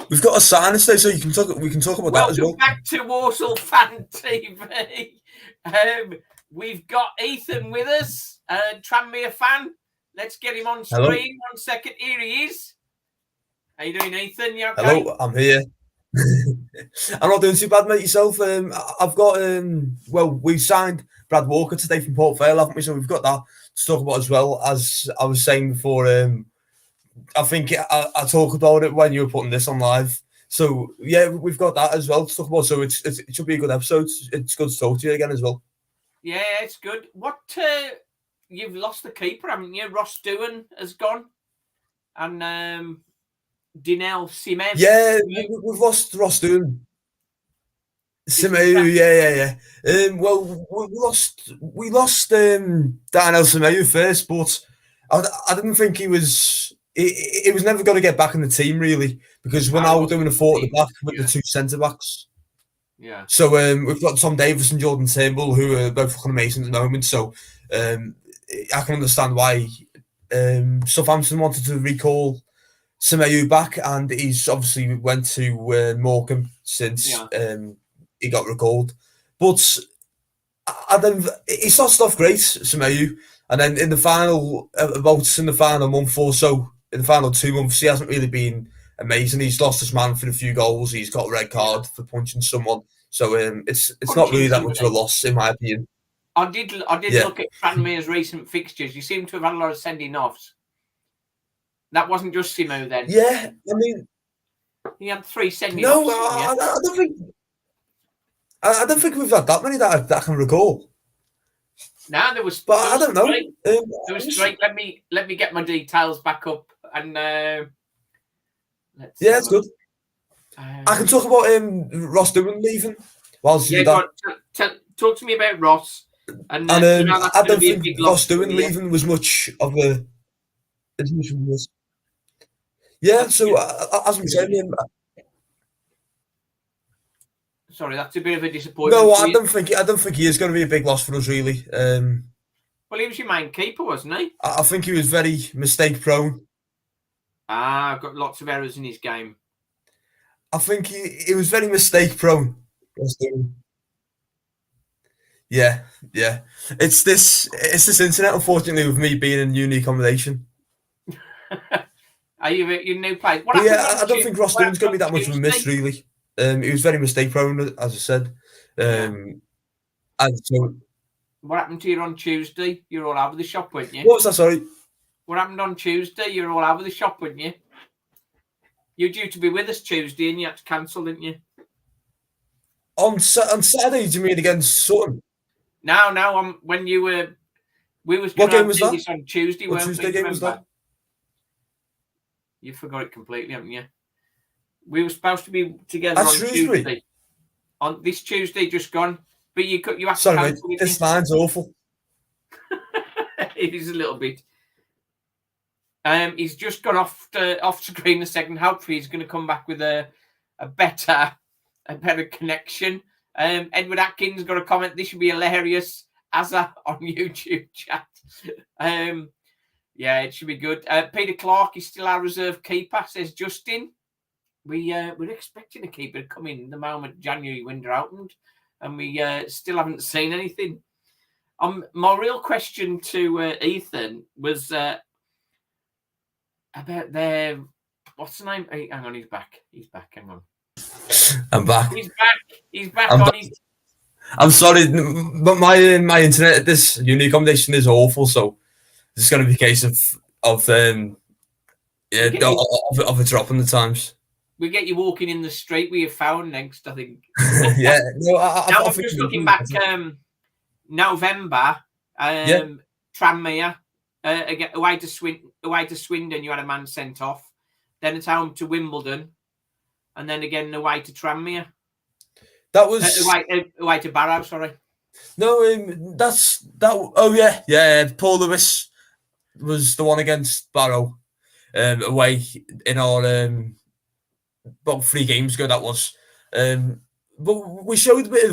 We've got a sign today, so we can talk about that as well. Welcome back to Walsall Fan TV. We've got Ethan with us, Tranmere fan. Let's get him on screen. Hello. 1 second. Here he is. How you doing, Ethan? You okay? Hello, I'm here. I'm not doing too bad, mate. Yourself? I've got we signed Brad Walker today from Port Vale, haven't we? So we've got that to talk about as well. As I was saying before, I think I talked about it when you were putting this on live. So yeah, we've got that as well to talk about. So it should be a good episode. It's good to talk to you again as well. Yeah, it's good. What you've lost the keeper, haven't you? Ross Doohan has gone, and Dinel Simev. Yeah, we've lost Ross Doohan. Semedo, yeah. We lost Darnell Semedo first, but I didn't think he was never going to get back in the team really, because we're now doing a four at the back with the two centre backs. Yeah. So we've got Tom Davis and Jordan Turnbull, who are both fucking amazing at the moment. So I can understand why Southampton wanted to recall Semedo back, and he's obviously went to Morecambe since he got recalled. But he started off great, Semedo, and then in the final month or so, in the final 2 months, he hasn't really been amazing. He's lost his man for a few goals. He's got a red card for punching someone. So it's not really that much of a loss, in my opinion. I did look at Tranmere's recent fixtures. You seem to have had a lot of sending offs. That wasn't just Simo then. Yeah, I mean, he had 3 sending offs. No, I don't think we've had that many that I can recall. No, there was. But I don't know. There was 3. Let me get my details back up and. Yeah, it's good. I can talk about Ross Doohan leaving. Whilst you do that. Talk to me about Ross. And I don't think Ross Doohan leaving was much of a. Yeah, so as I'm saying, sorry, that's a bit of a disappointment. No, I don't think he is going to be a big loss for us, really. Well, he was your main keeper, wasn't he? I think he was very mistake prone. Got lots of errors in his game. I think he was very mistake prone. Yeah. It's this internet, unfortunately, with me being in uni accommodation. Are you a new place? I don't think Ross Doohan's going to be that much of a miss, really. He was very mistake prone, as I said. And so, what happened to you on Tuesday? You were all over the shop, weren't you? What was that? Sorry. What happened on Tuesday? You were all over the shop, weren't you? You were due to be with us Tuesday, and you had to cancel, didn't you? On Saturday, do you mean against Sutton? No. When you were, we was going to do this on Tuesday. What Tuesday game was that? You forgot it completely, haven't you? We were supposed to be together on Tuesday. On this Tuesday, just gone. But you have to Sorry, mate. This line's awful. It is a little bit. He's just gone off screen a second. Hopefully, he's going to come back with a better connection. Edward Atkins got a comment. This should be hilarious. Azza on YouTube chat. Yeah, it should be good. Peter Clark is still our reserve keeper, says Justin. We're expecting a keeper to come in the moment January window opened, and we still haven't seen anything. My real question to Ethan was about their what's the name? Hey, hang on, he's back. Hang on. I'm back. He's back. I'm sorry, but my internet at this uni accommodation is awful, so it's going to be a case of a drop in the times. We get you walking in the street with your phone next, I think. Yeah. No, I'm just looking back. November. Tranmere. Away to Swindon, you had a man sent off. Then it's home to Wimbledon, and then again away to Tranmere. That was away to Barrow. Sorry. No, that's that. Oh yeah. Paul Lewis was the one against Barrow, away in our about 3 games ago. That was, but we showed a bit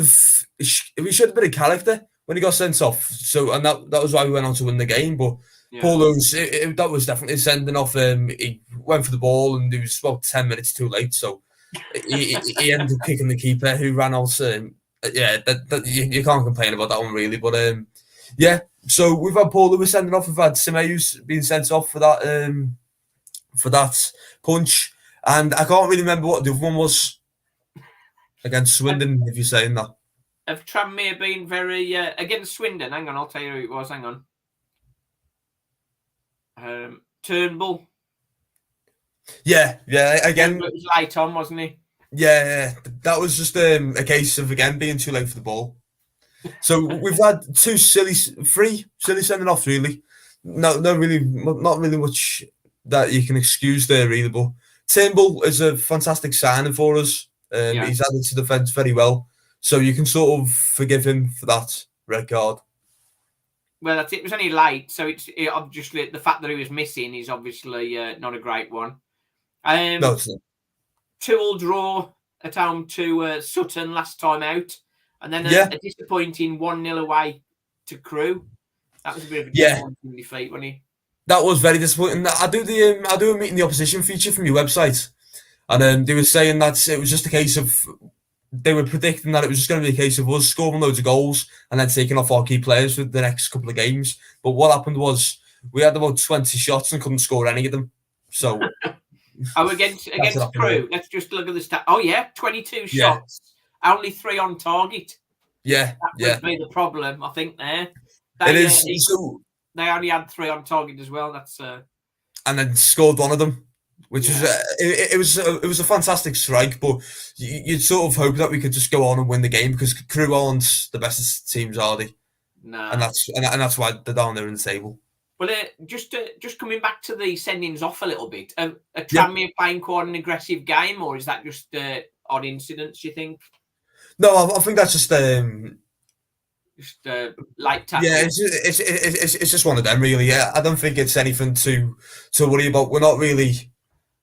of character when he got sent off. So, and that was why we went on to win the game. But Paulo's, that was definitely sending off. He went for the ball and he was about 10 minutes too late. So he ended up kicking the keeper who ran out. You can't complain about that one really. But yeah, so we've had Paul Lewis sending off. We've had Simeu's being sent off for that punch. And I can't really remember what the other one was against Swindon, if you're saying that. Have Tranmere been very against Swindon? Hang on, I'll tell you who it was. Hang on. Turnbull. Yeah. Again, Turnbull was late on, wasn't he? Yeah. That was just a case of again being too late for the ball. So we've had three silly sending off really. Not really much that you can excuse there really. But Turnbull is a fantastic signing for us. He's added to the defence very well. So you can sort of forgive him for that red card. Well, that's it. It was only late, so it's obviously the fact that he was missing is obviously not a great one. No, it's not. 2-2 draw at home to Sutton last time out, and then a disappointing 1-0 away to Crewe. That was a bit of a disappointing defeat, wasn't he? That was very disappointing. I do a meeting the opposition feature from your website, and they were saying that it was just a case of. They were predicting that it was just going to be a case of us scoring loads of goals and then taking off our key players for the next couple of games. But what happened was we had about 20 shots and couldn't score any of them. So, against Crewe, let's just look at the stat. 22 shots, only 3 on target. That would be the problem, I think. There, it is. They only had 3 on target as well. That's and then scored one of them. Which was it was a fantastic strike, but you'd sort of hope that we could just go on and win the game because Crewe aren't the best teams, are they? No, and that's why they're down there in the table. Well, just coming back to the sendings off a little bit, are Tranmere playing quite an aggressive game, or is that just odd incidents? You think? No, I think that's just light tackle. Yeah, it's just one of them, really. Yeah, I don't think it's anything to worry about. We're not really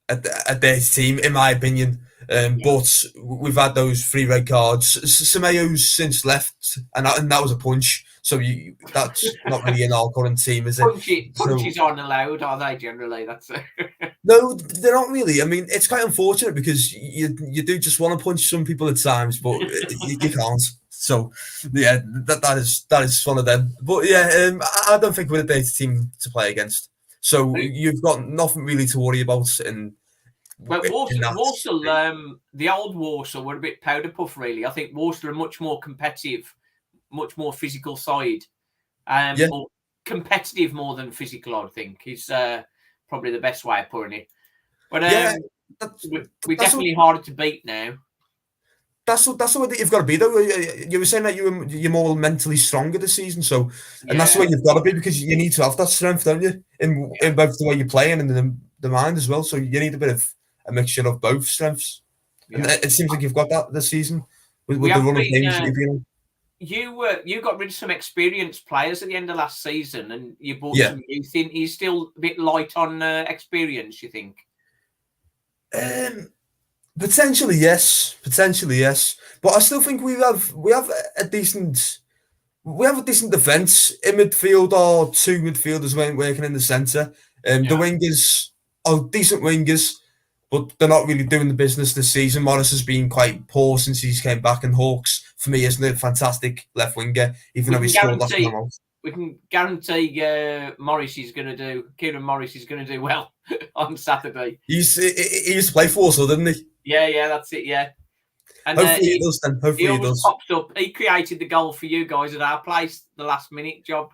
a dirty team, in my opinion. But we've had those 3 red cards. Simeu's since left, and that was a punch. So that's not really in our current team, is it? Punches aren't allowed, are they? Generally, that's no, they're not really. I mean, it's quite unfortunate because you do just want to punch some people at times, but you can't. So yeah, that is one of them. But yeah, I don't think we're a dirty team to play against. So you've got nothing really to worry about. Walsall, the old Walsall were a bit powder puff, really. I think Walsall are much more competitive, much more physical side. Or competitive more than physical, I think, is probably the best way of putting it. But we're definitely harder to beat now. That's the way that you've got to be, though. You were saying that you're more mentally stronger this season, and that's the way you've got to be because you need to have that strength, don't you? In both the way you're playing and the mind as well. So you need a bit of a mixture of both strengths, and it seems like you've got that this season with the run of games that you've been on. You got rid of some experienced players at the end of last season, and you brought some youth in. Are you still a bit light on experience, you think? Potentially yes, but I still think we have a decent defence in midfield, or 2 midfielders working in the centre. The wingers are decent wingers, but they're not really doing the business this season. Morris has been quite poor since he's came back, and Hawks for me isn't a fantastic left winger, even though he scored last time out. We can guarantee Kieran Morris is going to do well on Saturday. He used to play for Walsall, didn't he? Yeah, that's it. Yeah, and hopefully he does. Then hopefully he does. Popped up. He created the goal for you guys at our place, the last minute job.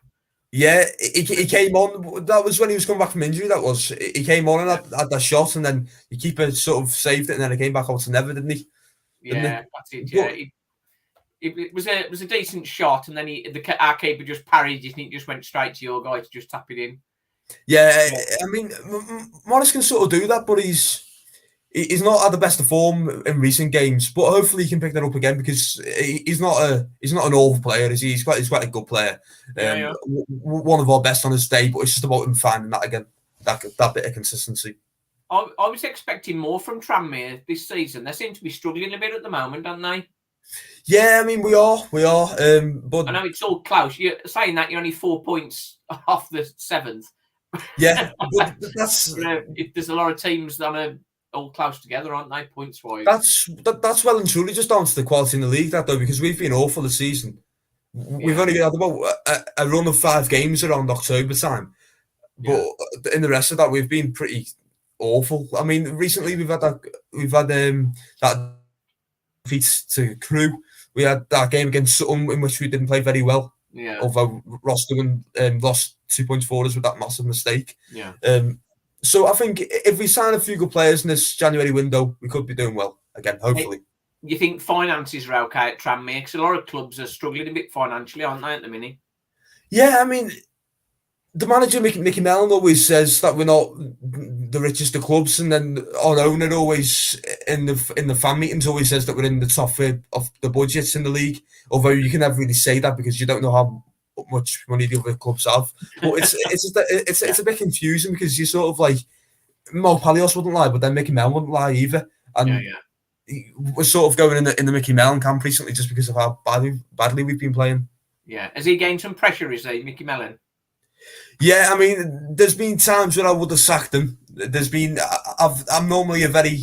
Yeah, he came on. That was when he was coming back from injury. That was he came on and had that shot, and then the keeper sort of saved it, and then it came back out to never, didn't he? That's it. Yeah. It was a decent shot, and then our keeper just parried it, and it just went straight to your guy to just tap it in. Yeah, I mean, Morris can sort of do that, but he's not at the best of form in recent games. But hopefully he can pick that up again because he's not an awful player, is he? He's quite a good player. One of our best on his day, but it's just about him finding that again, that bit of consistency. I was expecting more from Tranmere this season. They seem to be struggling a bit at the moment, don't they? Yeah, I mean we are. But I know it's all close. You're saying that you're only 4 points off the 7th. Yeah, but that's There's a lot of teams that are all close together, aren't they, points wise? that's well and truly just down to the quality in the league, that though, because we've been awful this season. We've only had about a run of 5 games around October time, but in the rest of that, we've been pretty awful. I mean, recently we've had that defeat to Crewe. We had that game against Sutton in which we didn't play very well. Yeah. Although Ross Dillon lost 2 points for us with that massive mistake. Yeah. So I think if we sign a few good players in this January window, we could be doing well again, hopefully. You think finances are okay at Tranmere? Because a lot of clubs are struggling a bit financially, aren't they, at the minute? Yeah, I mean, the manager, Mickey Mellon, always says that we're not the richest of clubs, and then our owner always, in the fan meetings, always says that we're in the top third of the budgets in the league. Although you can never really say that because you don't know how much money the other clubs have. But it's a bit confusing because you sort of like, Mo Palios wouldn't lie, but then Mickey Mellon wouldn't lie either. And we're sort of going in the Mickey Mellon camp recently just because of how badly we've been playing. Yeah, has he gained some pressure? Is he, Mickey Mellon? Yeah, I mean, there's been times where I would have sacked him. I'm normally a very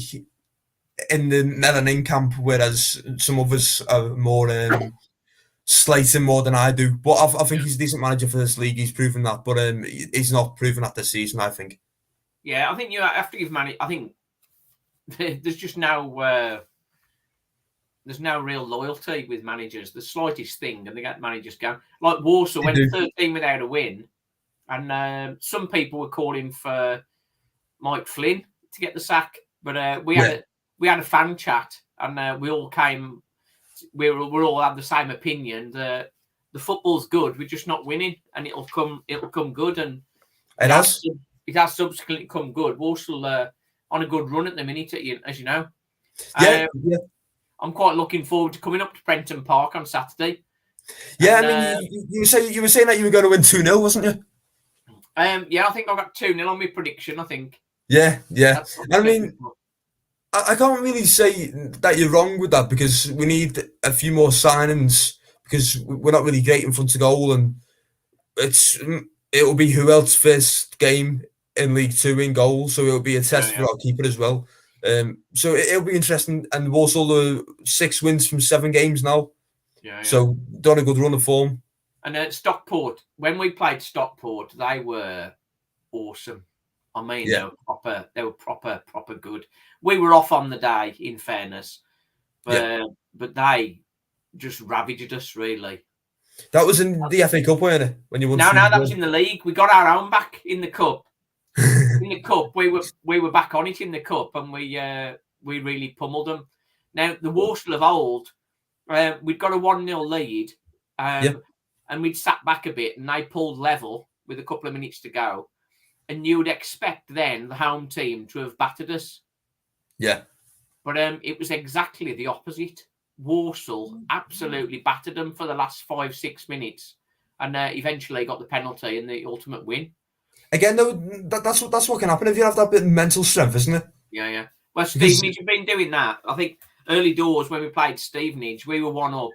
in the Mellon camp, whereas some others are more slating more than I do. But I think he's a decent manager for this league. He's proven that, but he's not proven that this season, I think. Yeah, I think you have to give manage. I think there's just no real loyalty with managers. The slightest thing, and they get managers going. Like Walsall went 13 without a win, and some people were calling for Mike Flynn to get the sack. But we had a fan chat, and we all came. We all had the same opinion. The football's good. We're just not winning, and it'll come good. And it has subsequently come good. Walsall on a good run at the minute, as you know. Yeah. I'm quite looking forward to coming up to Prenton Park on Saturday. Yeah, and, I mean, you were saying that you were going to win 2-0, wasn't you? Yeah, I think I got 2-0 on my prediction, I think. Yeah. I mean, I can't really say that you're wrong with that because we need a few more signings because we're not really great in front of goal, and it'll be who else's first game in League Two in goal, so it'll be a test for our keeper as well. So it'll be interesting, and Walsall 6 wins from 7 games now. So done a good run of form. And Stockport, when we played Stockport, they were awesome. I mean, they were proper good. We were off on the day, in fairness, but they just ravaged us, really. That was in the FA Cup, wasn't it? When you won? No, that was in the league. We got our own back in the cup. In the cup, we were back on it in the cup, and we really pummeled them. Now the Walsall of old, we'd got a 1-0 lead, and we'd sat back a bit, and they pulled level with a couple of minutes to go, and you would expect then the home team to have battered us. Yeah, but it was exactly the opposite. Walsall absolutely battered them for the last 5-6 minutes, and eventually got the penalty and the ultimate win. Again, though, that's what can happen if you have that bit of mental strength, isn't it? Yeah. Well, Stevenage have been doing that. I think early doors when we played Stevenage, we were 1 up,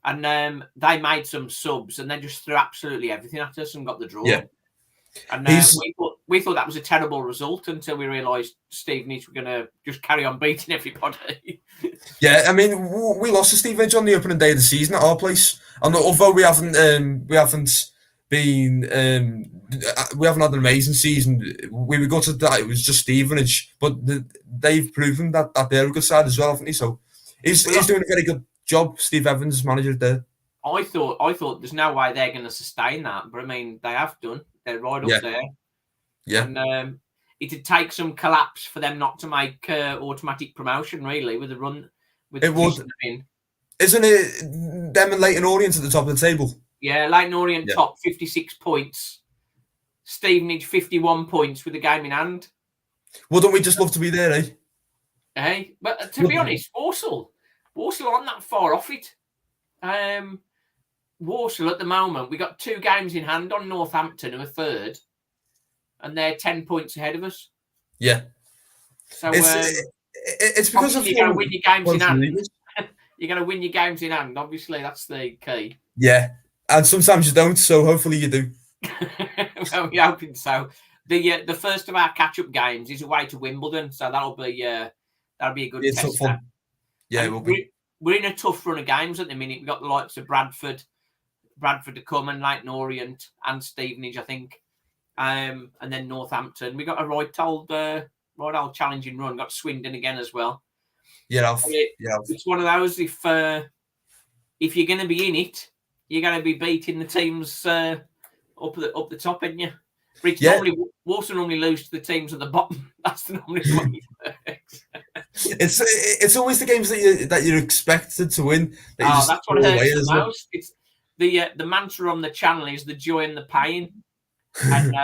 and they made some subs, and they just threw absolutely everything at us and got the draw. Yeah. And we thought that was a terrible result until we realised Stevenage were going to just carry on beating everybody. Yeah, I mean, we lost to Stevenage on the opening day of the season at our place, and although we haven't had an amazing season, we were gutted that it was just Stevenage, but they've proven that they're a good side as well, haven't they? So he's doing a very good job, Steve Evans, manager there. I thought there's no way they're going to sustain that, but I mean, they have done. They're right up there. Yeah. And it'd take some collapse for them not to make automatic promotion, really, with the run. It would. Isn't it them and Leyton Orient at the top of the table? Yeah, Leyton Orient top 56 points. Stevenage 51 points with the game in hand. Wouldn't we just love to be there, eh? Hey, but to be honest, Walsall aren't that far off it. Walsall at the moment, we got 2 games in hand on Northampton, who are third, and they're 10 points ahead of us. Yeah. So it's because of you're going to win your games in hand. You're going to win your games in hand. Obviously, that's the key. Yeah, and sometimes you don't. So hopefully you do. Well, we're hoping so. The first of our catch-up games is away to Wimbledon, so that'll be a good It's test. fun. Yeah, it will be. We're in a tough run of games at the minute. We've got the likes of Bradford to come, and Leighton Orient and Stevenage, I think, and then Northampton. We got a right old challenging run. Got Swindon again as well. Yeah, it's one of those. If you're going to be in it, you're going to be beating the teams up the top, ain't you? But normally Walsall normally lose to the teams at the bottom. That's normally the way it works. It's always the games that you're expected to win. That's what hurts the most. It's the mantra on the channel is the joy and the pain, and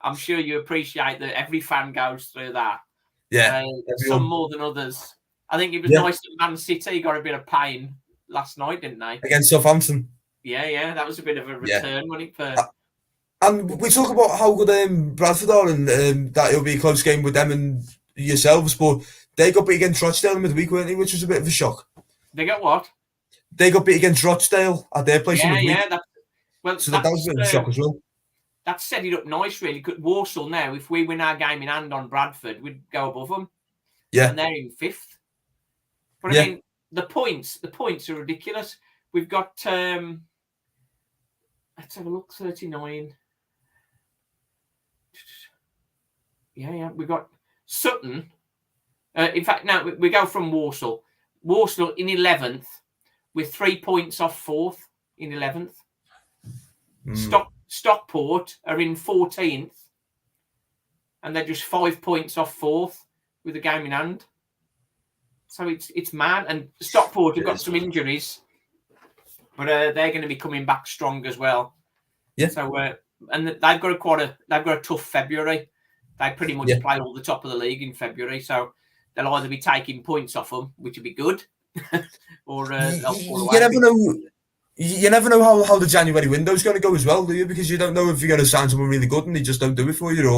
I'm sure you appreciate that every fan goes through that. Yeah, some more than others. I think it was nice that Man City got a bit of pain last night, didn't they? Against Southampton. Yeah, that was a bit of a return, wasn't it? And we talk about how good Bradford are, and that it'll be a close game with them and yourselves, but they got beat against Rochdale in midweek, weren't they? Which was a bit of a shock. They got what? They got beat against Rochdale at their place in midweek. Yeah. That was a bit of a shock as well. That set it up nice, really. Walsall now, if we win our game in hand on Bradford, we'd go above them. Yeah. And they're in 5th. But I mean, the points are ridiculous. We've got let's have a look, 39. Yeah. We've got Sutton. In fact, now we go from Walsall. Walsall in 11th with 3 points off 4th in 11th. Stockport are in 14th, and they're just 5 points off 4th with a game in hand. So it's mad. And Stockport have got some injuries, but they're going to be coming back strong as well. Yeah. So and they've got a tough February. They pretty much play all the top of the league in February, so they'll either be taking points off them, which would be good, or they'll fall away. You never know. You never know how the January window is going to go as well, do you? Because you don't know if you're going to sign someone really good and they just don't do it for you,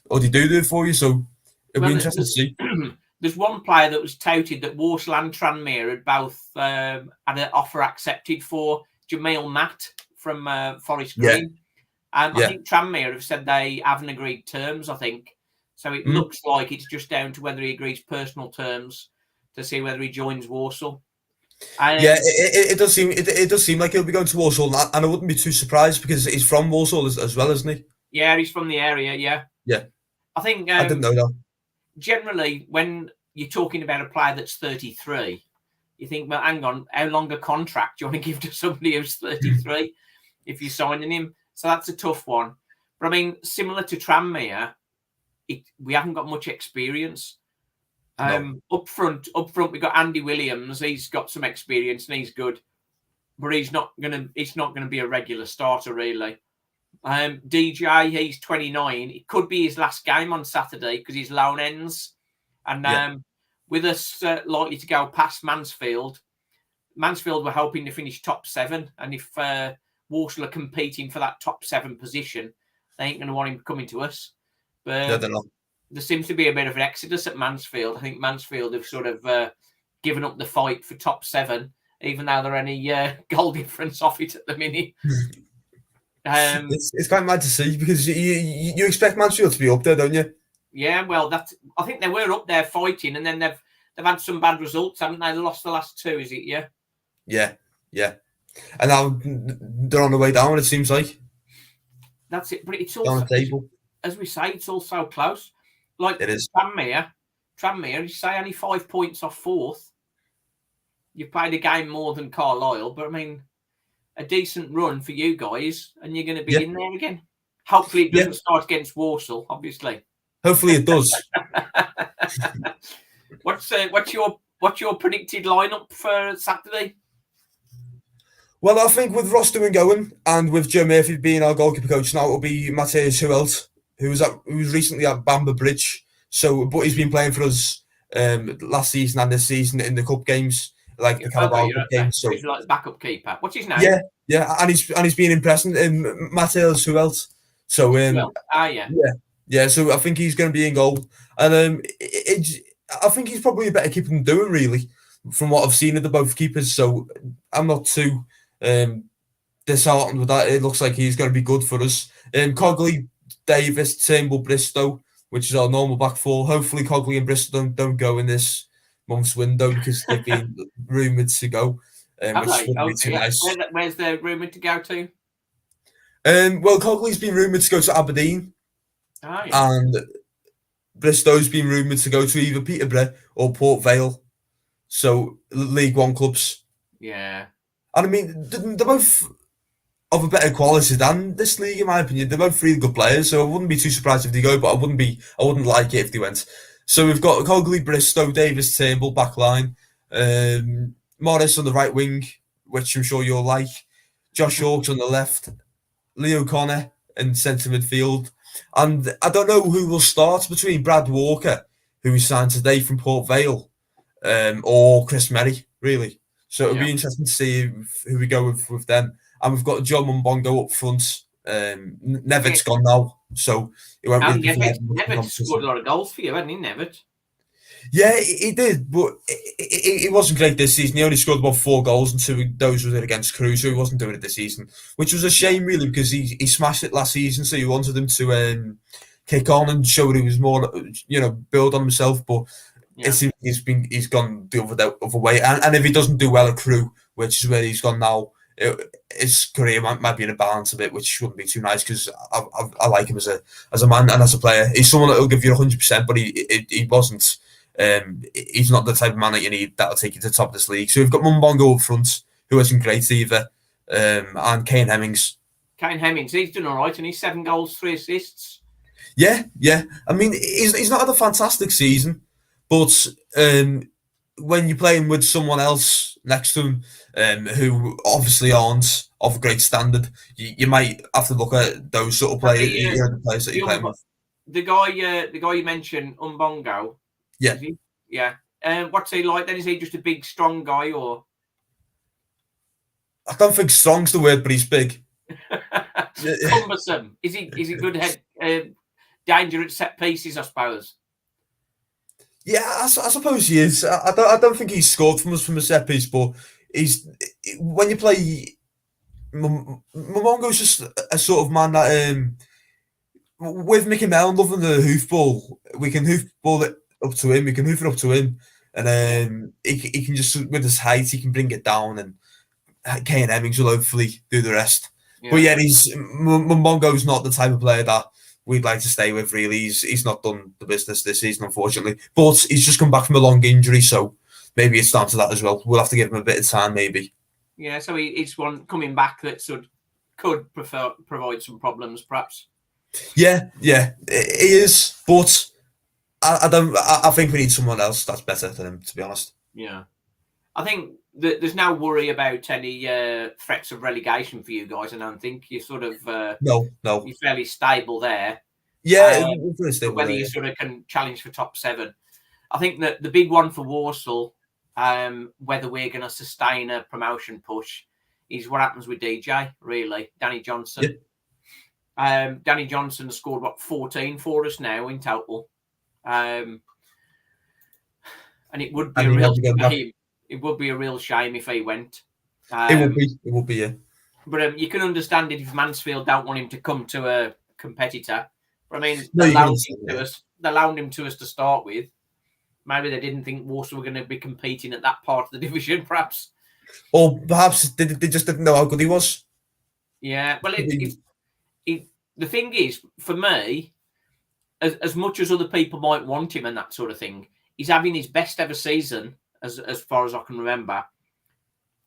or they do it for you. So it'll be interesting to see. There's one player that was touted that Walsall and Tranmere had both had an offer accepted for, Jamil Matt from Forest Green. I think Tranmere have said they haven't agreed terms, I think. So it looks like it's just down to whether he agrees personal terms to see whether he joins Walsall. It does seem like he'll be going to Walsall, and I wouldn't be too surprised because he's from Walsall as well, isn't he? Yeah, he's from the area. Yeah. I think I didn't know that. Generally, when you're talking about a player that's 33, you think, well, hang on, how long a contract do you want to give to somebody who's 33 if you're signing him? So that's a tough one. But I mean, similar to Tranmere, we haven't got much experience. No. Up front, we've got Andy Williams. He's got some experience and he's good, but he's not gonna be a regular starter really. DJ, he's 29. It could be his last game on Saturday because his loan ends. And with us likely to go past Mansfield were hoping to finish top 7. And if Walsall are competing for that top 7 position, they ain't going to want him coming to us. But there seems to be a bit of an exodus at Mansfield. I think Mansfield have sort of given up the fight for top 7, even though they're only goal difference off it at the minute. It's quite mad to see because you expect Mansfield to be up there, don't you? Yeah, well, I think they were up there fighting, and then they've had some bad results, haven't they? They lost the last 2, is it? Yeah. And now they're on the way down. It seems like that's it. But it's down also, the table, as we say, it's all so close. Like it is. Tranmere, you say only 5 points off 4th. You've played a game more than Carlisle, but I mean, a decent run for you guys, and you're going to be in there again. Hopefully, it doesn't start against Walsall, obviously. Hopefully, it does. What's your predicted lineup for Saturday? Well, I think with Ross doing going and with Joe Murphy being our goalkeeper coach now, it'll be Matthias Hoijord, who was recently at Bamber Bridge. But he's been playing for us last season and this season in the cup games, like the Carabao Cup games. So he's like backup keeper. What's his name? Yeah, and he's been impressive. Matthias Hoijord. So So I think he's going to be in goal, and I think he's probably a better keeper than Doan, really, from what I've seen of the both keepers. So I'm not too disheartened with that. It looks like he's going to be good for us. Cogley, Davis, Turnbull, Bristow, which is our normal back four. Hopefully, Cogley and Bristow don't go in this month's window because they've been rumoured to go, which wouldn't be too nice. Where's the rumoured to go to? Well, Cogley's been rumoured to go to Aberdeen, and Bristow's been rumoured to go to either Peterborough or Port Vale. So League One clubs. Yeah. And I mean, they're both of a better quality than this league, in my opinion. They're both really good players, so I wouldn't be too surprised if they go, but I wouldn't like it if they went. So we've got Cogley, Bristow, Davis, Turnbull, back line, Morris on the right wing, which I'm sure you'll like, Josh Hawkes on the left, Leo Connor in centre midfield. And I don't know who will start between Brad Walker, who we signed today from Port Vale, or Chris Merry, really. So it'll be interesting to see who we go with them. And we've got John Mbongo up front. Nevitt's gone now, so it won't really be Nevitt scored a lot of goals for you, hasn't he, Nevitt? Yeah, he did, but it wasn't great this season. He only scored about 4 goals, and 2 of those were against Crewe, so he wasn't doing it this season, which was a shame, really, because he smashed it last season, so you wanted him to kick on and show that he was more, build on himself, but it seems he's gone the other way, and if he doesn't do well at Crewe, which is where he's gone now, his career might be in a balance a bit, which wouldn't be too nice because I like him as a man and as a player. He's someone that will give you 100%, but he wasn't. He's not the type of man that you need that'll take you to the top of this league. So we've got Mbongo up front, who isn't great either, and Kane Hemmings. Kane Hemmings, he's done all right, and he's 7 goals, 3 assists. Yeah. I mean, he's not had a fantastic season, but when you're playing with someone else next to him, who obviously aren't of a great standard, you might have to look at those sort of players. The players that you're playing with. The guy you mentioned, Mbongo. Yeah. Yeah. What's he like then? Is he just a big, strong guy, or? I don't think strong's the word, but he's big. Cumbersome. Is he good head? Danger at set pieces, I suppose. Yeah, I suppose he is. I don't think he's scored from us from a set piece, but when you play, Momongo's just a sort of man that with Mickey Mellon loving the hoofball, we can hoofball it up to him. We can hoof it up to him, and he can just, with his height, he can bring it down, and Kane Hemmings will hopefully do the rest. Yeah. But yeah, Momongo's not the type of player that we'd like to stay with, really. He's not done the business this season, unfortunately. But he's just come back from a long injury, so maybe it's down to that as well. We'll have to give him a bit of time, maybe. Yeah, so he's one coming back that could provide some problems, perhaps. Yeah, he is. But I think we need someone else that's better than him, to be honest. Yeah. I think there's no worry about any threats of relegation for you guys, and I think you're sort of no, you're fairly stable there. Yeah, whether you sort of can challenge for top 7. I think that the big one for Walsall, whether we're going to sustain a promotion push, is what happens with DJ. Really, Danny Johnson. Yeah. Danny Johnson scored 14 for us now in total, and it would be a real shame. It would be a real shame if he went. It would be, yeah. But you can understand it if Mansfield don't want him to come to a competitor. But I mean, they allowed him to us to start with. Maybe they didn't think Walsall were going to be competing at that part of the division, perhaps. Or perhaps they just didn't know how good he was. Yeah, well, the thing is, for me, as much as other people might want him and that sort of thing, he's having his best ever season, as far as I can remember.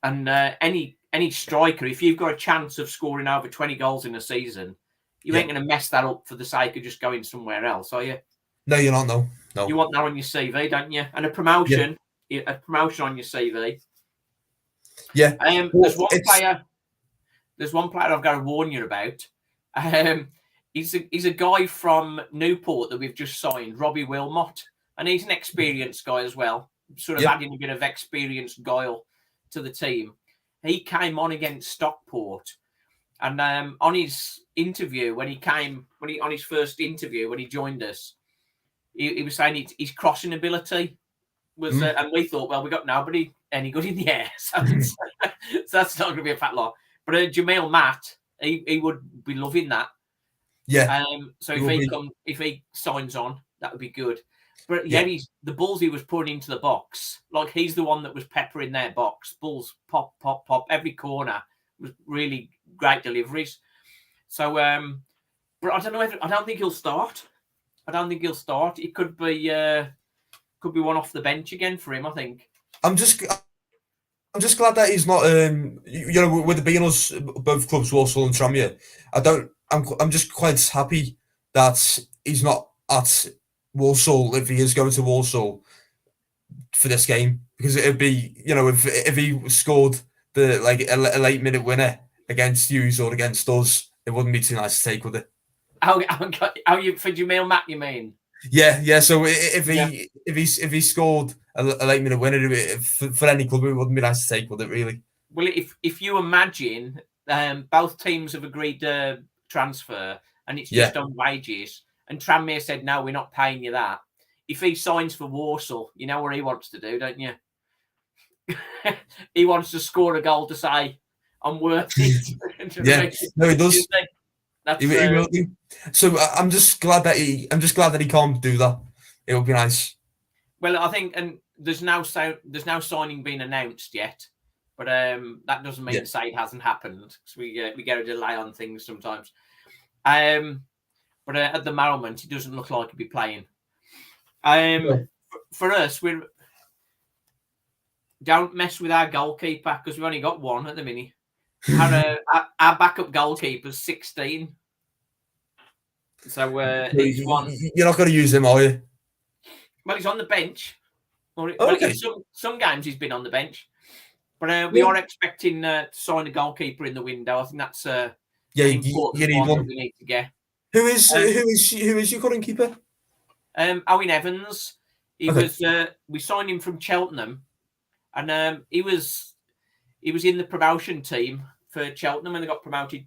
And any striker, if you've got a chance of scoring over 20 goals in a season, you ain't going to mess that up for the sake of just going somewhere else, are you? No, you're not. No. You want that on your CV, don't you? And a promotion on your CV. Yeah. There's one player I've got to warn you about. He's a guy from Newport that we've just signed, Robbie Wilmot, and he's an experienced guy as well. Sort of adding a bit of experienced guile to the team. He came on against Stockport, and on his interview on his first interview when he joined us, he was saying his crossing ability was, and we thought, well, we got nobody any good in the air, so that's not going to be a fat lot. But Jamil Matt, he would be loving that. Yeah, So it will be. if he signs on, that would be good. But yeah, Yeah, the balls he was putting into the box, like he's the one that was peppering their box. Balls pop, pop, pop. Every corner was really great deliveries. So, but I don't know. I don't think he'll start. I don't think he'll start. It could be one off the bench again for him. I think. I'm just I'm just glad that he's not. With it being us both clubs, Walsall and Tranmere, I don't. I'm just quite happy that he's not at Walsall if he is going to Walsall for this game, because it'd be, if he scored the like a late minute winner against Hughes or against us, it wouldn't be too nice to take with it. How you for Jamil Matt? You mean? Yeah. So if Yeah. he scored a late minute winner for any club, it wouldn't be nice to take with it, really. Well, if you imagine both teams have agreed to transfer and it's just on wages, and Tranmere said no, we're not paying you that. If he signs for Walsall, you know what he wants to do, don't you? He wants to score a goal to say I'm worth it. Yeah, no, he does. That's, He will do. So I'm just glad that he can't do that. It would be nice. Well, I think, and there's no signing being announced yet, but that doesn't mean to say it hasn't happened, because we get a delay on things sometimes. But at the moment, it doesn't look like he'll be playing. For us, we don't mess with our goalkeeper, because we've only got one at the minute. Our backup goalkeeper's 16. So each one. You're not going to use him, are you? Well, he's on the bench. Okay. Some games he's been on the bench, but we are expecting to sign a goalkeeper in the window. I think that's an important one that we need to get. Who is your current keeper? Owen Evans. He was. We signed him from Cheltenham, and he was in the promotion team for Cheltenham, and they got promoted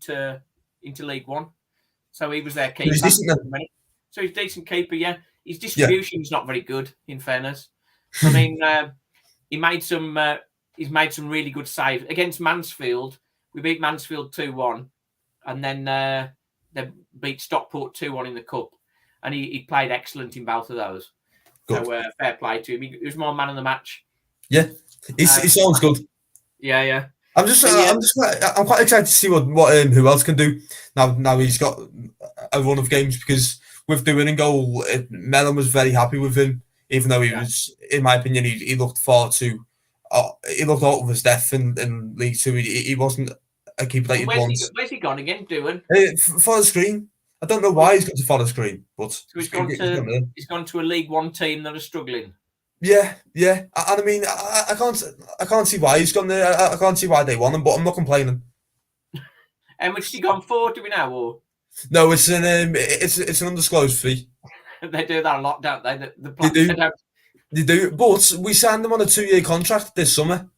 into League One. So he was their keeper. He's decent, so he's a decent keeper, yeah. His distribution's not very good, in fairness. I mean, he's made some really good saves against Mansfield. We beat Mansfield 2-1, and then they beat Stockport 2-1 in the cup, and he played excellent in both of those. Good. So fair play to him. He was my man of the match. Yeah, he sounds good. Yeah. I'm quite excited to see what who else can do now he's got a run of games, because with the winning goal, Mellon was very happy with him, even though he was, in my opinion, he looked far too. He looked out of his depth in League Two. He wasn't a keeper that you'd want. Where's he gone again doing? Forest Green. I don't know why he's gone to Forest Green, but so he's gone to a League One team that are struggling. Yeah. And I mean, I can't see why he's gone there. I can't see why they want him, but I'm not complaining. How much has he gone for? Do we know? Or? No, it's an undisclosed fee. They do that a lot, don't they? They do. But we signed them on a 2-year contract this summer.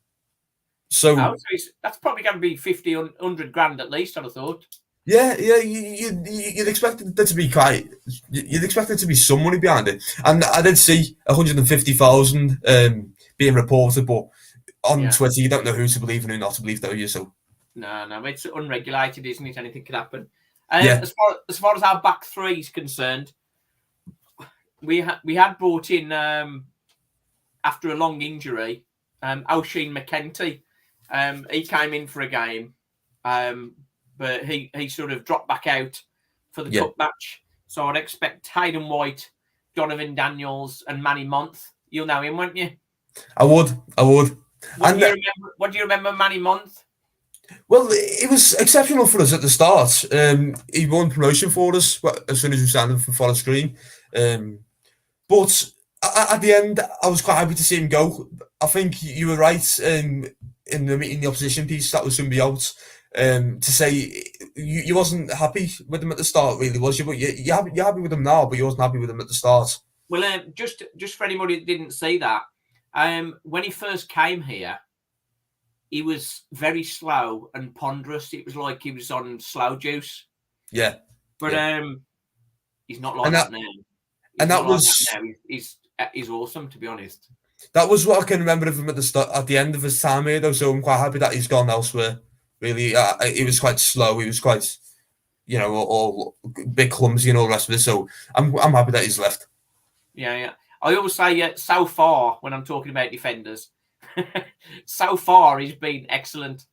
So that's probably going to be 50, 100 grand at least, I'd have thought. Yeah. You'd expect there to be you'd expect there to be some money behind it, and I did see 150,000 being reported, but on Twitter you don't know who to believe and who not to believe, do you? So no, it's unregulated, isn't it? Anything could happen. As far as our back three is concerned, we had brought in after a long injury, Oisin McKenty. He came in for a game. But he sort of dropped back out for the cup match. So I'd expect Hayden White, Donovan Daniels, and Manny Month. You'll know him, won't you? I would. What do you remember Manny Month? Well, he was exceptional for us at the start. He won promotion for us as soon as we signed him from Forest Green. But at the end, I was quite happy to see him go. I think you were right in the opposition piece that was going to be out. To say you wasn't happy with him at the start, really, was you? But you're happy with him now, but you wasn't happy with him at the start. Well, just for anybody that didn't see that, when he first came here, he was very slow and ponderous. It was like he was on slow juice. Yeah. But he's not like that now. He's awesome, to be honest. That was what I can remember of him at the end of his time here, though. So I'm quite happy that he's gone elsewhere. Really, he was quite slow. He was quite, all bit clumsy and all the rest of it. So I'm happy that he's left. Yeah. I always say so far when I'm talking about defenders, so far he's been excellent.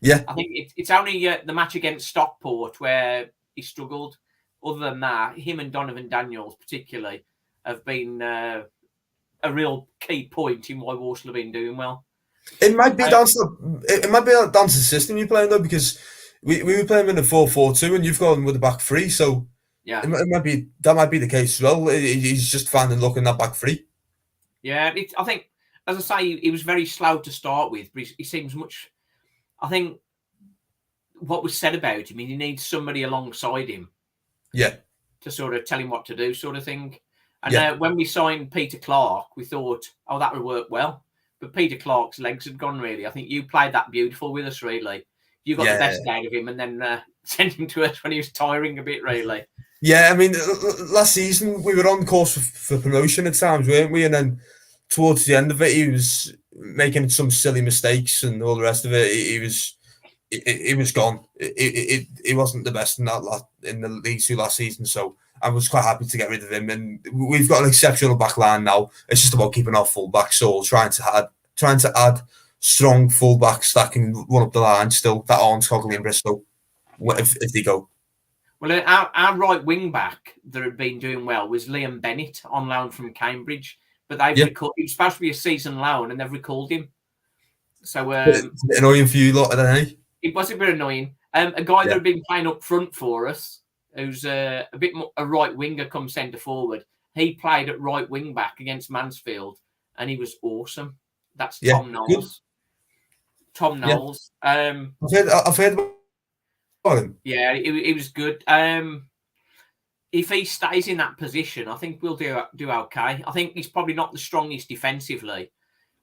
Yeah, I think it's only the match against Stockport where he struggled. Other than that, him and Donovan Daniels particularly have been a real key point in why Walsall have been doing well. it might be down to the system you're playing though, because we were playing in a 4-4-2 and you've gone with the back three, so Yeah, it might be the case as well. He's just finding luck in that back three. Yeah, I think, as I say, he was very slow to start with, but he seems much. I think what was said about him, he needs somebody alongside him. Yeah. To sort of tell him what to do, sort of thing. And when we signed Peter Clark, we thought, oh, that would work well. But Peter Clark's legs had gone, really. I think you played that beautiful with us, really. You got the best out of him and then sent him to us when he was tiring a bit, really. Yeah, I mean, last season we were on course for promotion at times, weren't we? And then towards the end of it, he was making some silly mistakes and all the rest of it. He was gone. He wasn't the best in the League Two last season, so I was quite happy to get rid of him. And we've got an exceptional back line now. It's just about keeping our fullbacks all trying to add strong fullbacks that can run up the line still, that aren't Cogley and Bristol if they go. Well, our right wing back that had been doing well was Liam Bennett on loan from Cambridge, but they've recalled. He was supposed to be a season loan, and they've recalled him. So it's a bit annoying for you lot, I don't know. It was a bit annoying. A guy that had been playing up front for us, who's a bit more a right winger, come centre forward. He played at right wing back against Mansfield, and he was awesome. That's Tom Knowles. Good. Tom Knowles. I've heard about him. Yeah, he was good. If he stays in that position, I think we'll do okay. I think he's probably not the strongest defensively.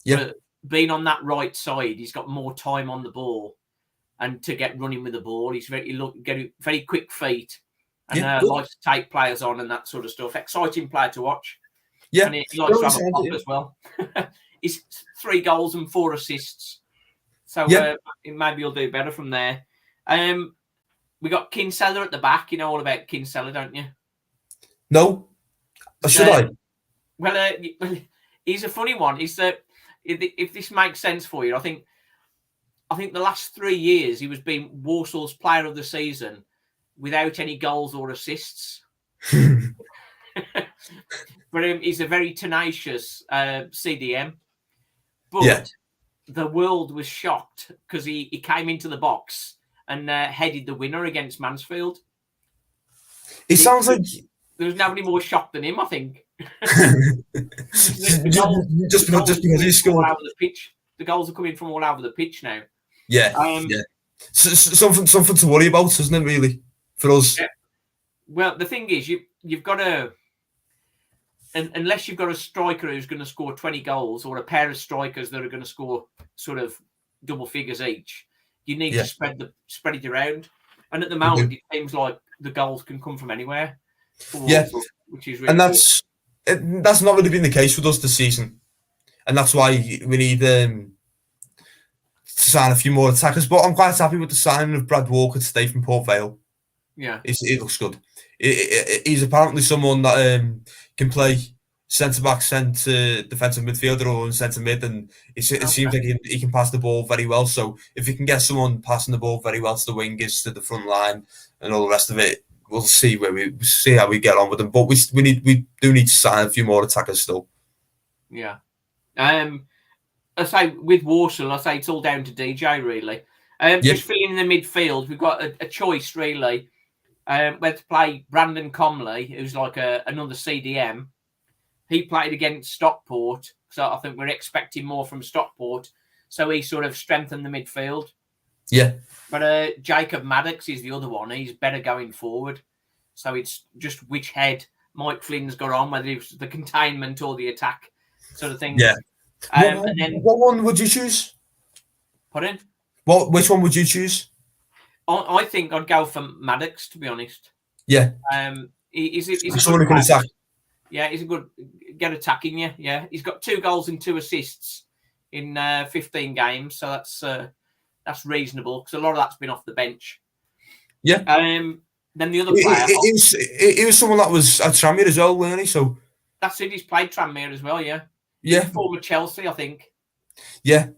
Yeah. But being on that right side, he's got more time on the ball and to get running with the ball. He's very quick feet and likes to take players on and that sort of stuff. Exciting player to watch. Yeah. And he likes to have a pop as well. He's 3 goals and 4 assists. So maybe he'll do better from there. We got Kinsella at the back. You know all about Kinsella, don't you? No. Should I? Well, he's a funny one. Is that if this makes sense for you? I think the last 3 years he was being Walsall's Player of the Season without any goals or assists. But he's a very tenacious CDM. But the world was shocked because he came into the box and headed the winner against Mansfield. Sounds like there was nobody more shocked than him, I think. just because he scored all over the pitch. The goals are coming from all over the pitch now. Yeah. Something to worry about, isn't it? Really, for us. Yeah. Well, the thing is, you've got to, unless you've got a striker who's going to score 20 goals or a pair of strikers that are going to score sort of double figures each, you need to spread it around. And at the moment, it seems like the goals can come from anywhere. Walsall, which is really that's not really been the case with us this season, and that's why we need to sign a few more attackers. But I'm quite happy with the signing of Brad Walker today from Port Vale. Yeah, it looks good. He's apparently someone that can play centre back, centre defensive midfielder, or centre mid, and it seems like he can pass the ball very well. So if you can get someone passing the ball very well to the wingers, to the front line, and all the rest of it, we'll see how we get on with them. But we do need to sign a few more attackers still. Yeah. I say with Walsall, I say it's all down to DJ really. Just filling in the midfield, we've got a choice really. We had to play Brandon Comley, who's like another CDM. He played against Stockport, so I think we're expecting more from Stockport. So he sort of strengthened the midfield. Yeah. But Jacob Maddox is the other one. He's better going forward. So it's just which head Mike Flynn's got on, whether it's the containment or the attack sort of thing. Yeah. And then, what one would you choose? Pardon? Which one would you choose? I think I'd go for Maddox, to be honest. Yeah. He's someone who can attack. Yeah, he's a good get attacking you. Yeah, he's got 2 goals and 2 assists in 15 games, so that's reasonable because a lot of that's been off the bench. Yeah. Then the other player, He was someone that was at Tranmere as well, weren't he? So that's it. He's played Tranmere as well. Yeah. yeah, He's former Chelsea, I think. yeah.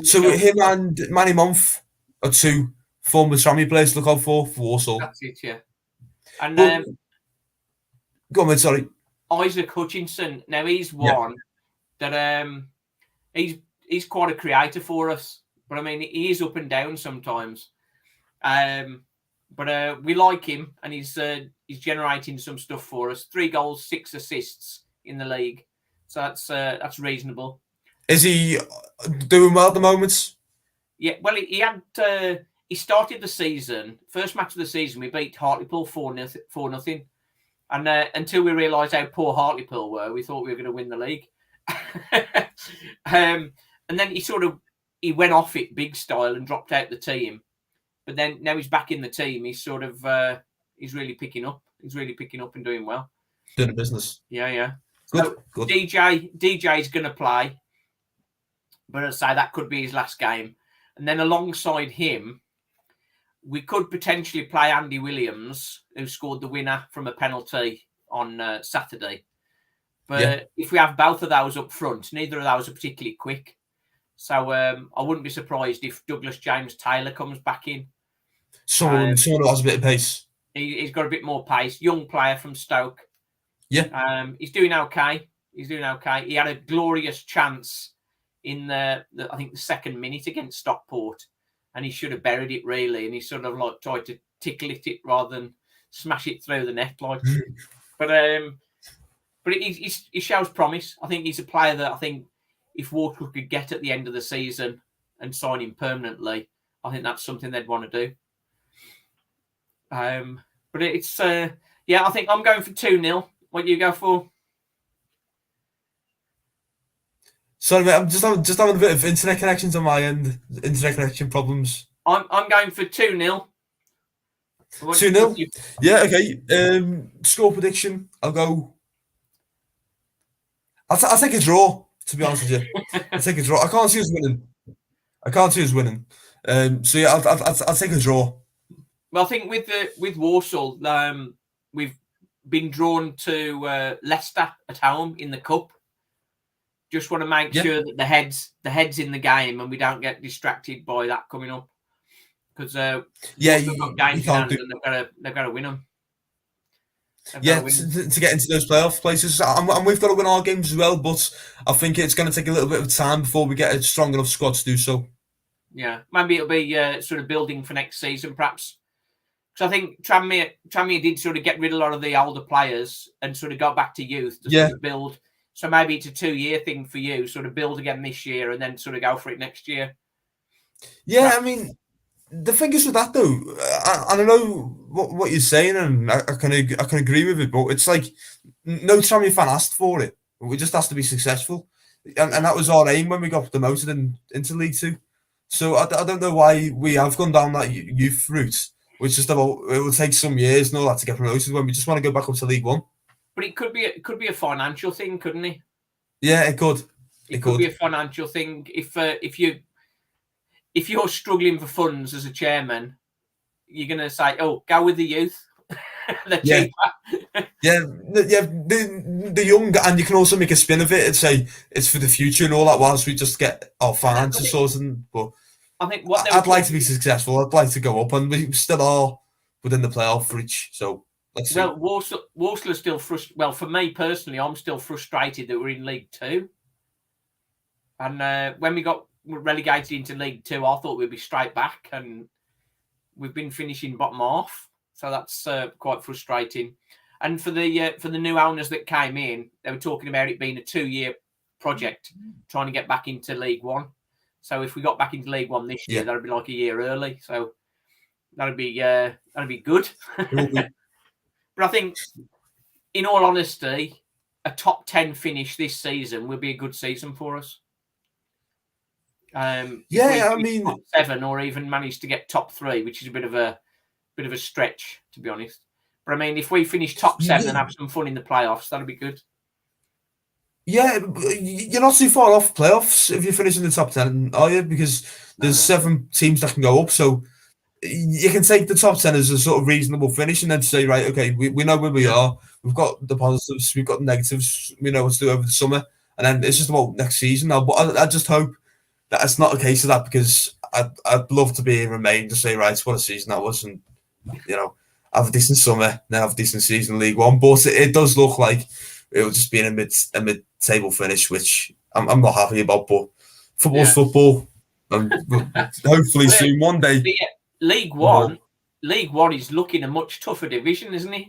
So Chelsea. him and Manny Monf are two former Tranmere players to look out for Walsall. That's it. Yeah. And But, go on, mate, sorry. Isaac Hutchinson. Now he's one that he's quite a creator for us. But I mean, he is up and down sometimes. But we like him, and he's generating some stuff for us. 3 goals, 6 assists in the league, so that's reasonable. Is he doing well at the moment? Yeah, well, he started the season, first match of the season, we beat Hartlepool 4-0, and until we realised how poor Hartlepool were, we thought we were going to win the league. And then he went off it big style and dropped out the team. But then now he's back in the team. He's he's really picking up. He's really picking up and doing well. Doing the business. Yeah. Good. DJ's going to play, but I'd say that could be his last game. And then alongside him, we could potentially play Andy Williams, who scored the winner from a penalty on Saturday. But if we have both of those up front, neither of those are particularly quick. So I wouldn't be surprised if Douglas James Taylor comes back in. Someone who has a bit of pace. He's got a bit more pace. Young player from Stoke. Yeah. He's doing okay. He had a glorious chance in I think the second minute against Stockport, and he should have buried it really. And he sort of like tried to tickle it rather than smash it through the net, like. But he shows promise. I think he's a player that I think if Walker could get at the end of the season and sign him permanently, I think that's something they'd want to do. But it's I think I'm going for 2-0. What do you go for? Sorry, mate, I'm just having a bit of internet connections on my end. Internet connection problems. I'm going for 2-0. 2-0? Yeah, okay. Score prediction, I'll take a draw, to be honest with you. I'll take a draw. I can't see us winning. So yeah, I'll take a draw. Well, I think with Walsall, we've been drawn to Leicester at home in the cup. Just want to make sure that the head's in the game and we don't get distracted by that coming up. Because they've got games in hand and they've got to win them. To get into those playoff places, and we've got to win our games as well. But I think it's going to take a little bit of time before we get a strong enough squad to do so. Yeah, maybe it'll be sort of building for next season, perhaps. Because I think Tranmere did sort of get rid of a lot of the older players and sort of go back to youth to sort of build. So maybe it's a 2-year thing for you, sort of build again this year and then sort of go for it next year. Yeah, I mean, the thing is with that though, I don't know what you're saying, and I can agree with it, but it's like no Tranmere fan asked for it. We just has to be successful, and that was our aim when we got promoted into League Two. So I don't know why we have gone down that youth route, which just about it will take some years and all that to get promoted when we just want to go back up to League One. But it could be a financial thing, couldn't it? Yeah, it could. It could be a financial thing. If you're struggling for funds as a chairman, you're going to say, "Oh, go with the youth." They're cheaper. The young, and you can also make a spin of it and say it's for the future and all that, whilst we just get our finances sorted. But I think I'd like to be successful. I'd like to go up, and we still are within the playoff reach. So. Well, Walsall is still frustrated. Well, for me personally, I'm still frustrated that we're in League Two. And when we got relegated into League Two, I thought we'd be straight back, and we've been finishing bottom half. So that's quite frustrating. And for the new owners that came in, they were talking about it being a 2-year project, trying to get back into League One. So if we got back into League One this year, that'd be like a year early. So that'd be good. But I think, in all honesty, a top 10 finish this season will be a good season for us. I mean, top 7 or even manage to get top 3, which is a bit of a stretch, to be honest. But I mean, if we finish top 7 and have some fun in the playoffs, that'll be good. Yeah, you're not too far off playoffs if you finish in the top 10, are you? Because there's 7 teams that can go up. So you can take the top 10 as a sort of reasonable finish and then say, right, okay, we know where we are. We've got the positives, we've got the negatives, we know what to do over the summer. And then it's just about next season now. But I just hope that it's not a case of that, because I'd love to be in Remain to say, right, what a season that was. And, have a decent summer, then have a decent season in League One. But it does look like it will just be in a mid-table finish, which I'm not happy about. But football's football. Hopefully soon, one day. League One is looking a much tougher division, isn't it?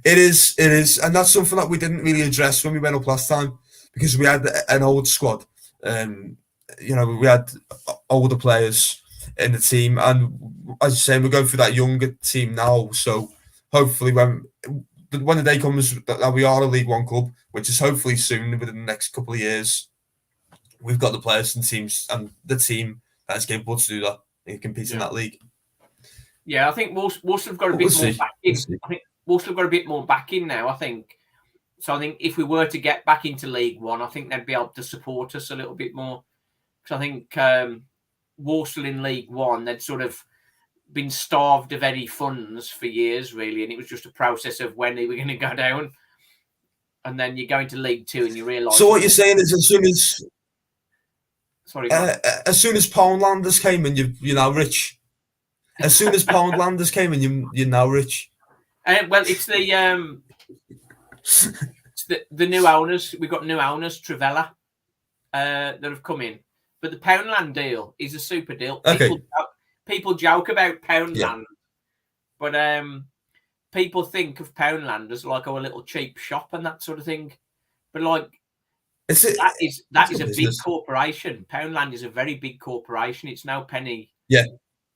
It is, and that's something that we didn't really address when we went up last time, because we had an old squad. We had older players in the team, and as you say, we're going through that younger team now. So hopefully, when the day comes that we are a League One club, which is hopefully soon, within the next couple of years, we've got the players and teams and the team that is capable to do that and compete in that league. Yeah, I think Walsall have got a bit more backing. I think Walsall have got a bit more backing now, I think. So I think if we were to get back into League One, I think they'd be able to support us a little bit more. Because I think Walsall in League One, they'd sort of been starved of any funds for years, really. And it was just a process of when they were going to go down. And then you go into League Two and you realise... So what you're saying is as soon as Poundlanders came in, you're now rich. As soon as Poundlanders came in, you're now rich. Well, it's the new owners. We've got new owners, Travella, that have come in. But the Poundland deal is a super deal. Okay. People joke about Poundland, but people think of Poundland as like a little cheap shop and that sort of thing. But like that is a big corporation. Poundland is a very big corporation. It's now penny. Yeah.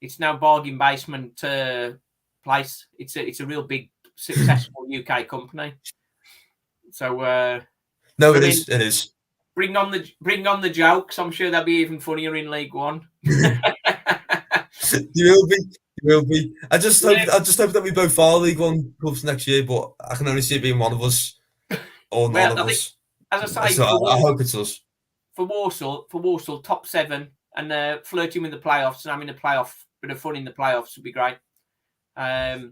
It's now bargain basement place. It's a real big successful UK company. So no, it is. Bring on the jokes. I'm sure they'll be even funnier in League One. You will be. I just hope that we both are League One clubs next year, but I can only see it being one of us or none of us. As I say, so I hope it's us. For Walsall, top 7 and flirting with the playoffs and having a bit of fun in the playoffs would be great. I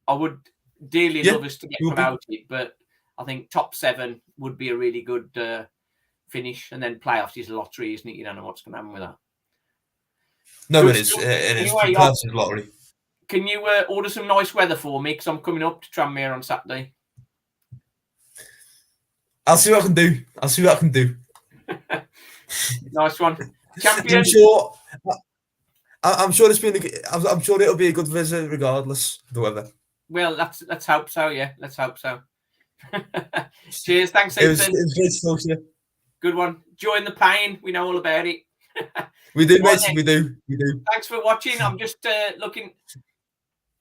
would dearly love us to get promoted, but I think top 7 would be a really good finish, and then playoffs is a lottery, isn't it? You don't know what's going to happen with that. No, it is. It is. Playoffs is a lottery. Can you order some nice weather for me? Because I'm coming up to Tranmere on Saturday. I'll see what I can do. Nice one. Champion. I'm sure I'm sure it'll be a good visit regardless of the weather. Well, let's hope so. Yeah, let's hope so. Cheers. Thanks, Ethan. It was great to talk to you. Good one. Join the pain. We know all about it. We do, mate. We do. Thanks for watching. I'm just looking.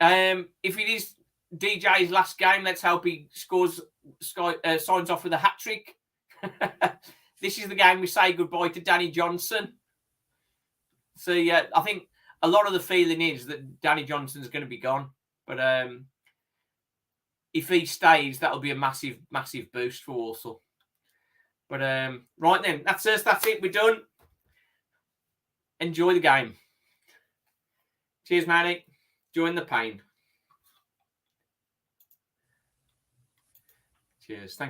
If it is DJ's last game, let's hope he signs off with a hat trick. This is the game we say goodbye to Danny Johnson. So yeah, I think a lot of the feeling is that Danny Johnson's going to be gone, but if he stays, that'll be a massive, massive boost for Walsall. But right then, that's us. That's it. We're done. Enjoy the game. Cheers, Manny. Join the pain. Cheers. Thank you.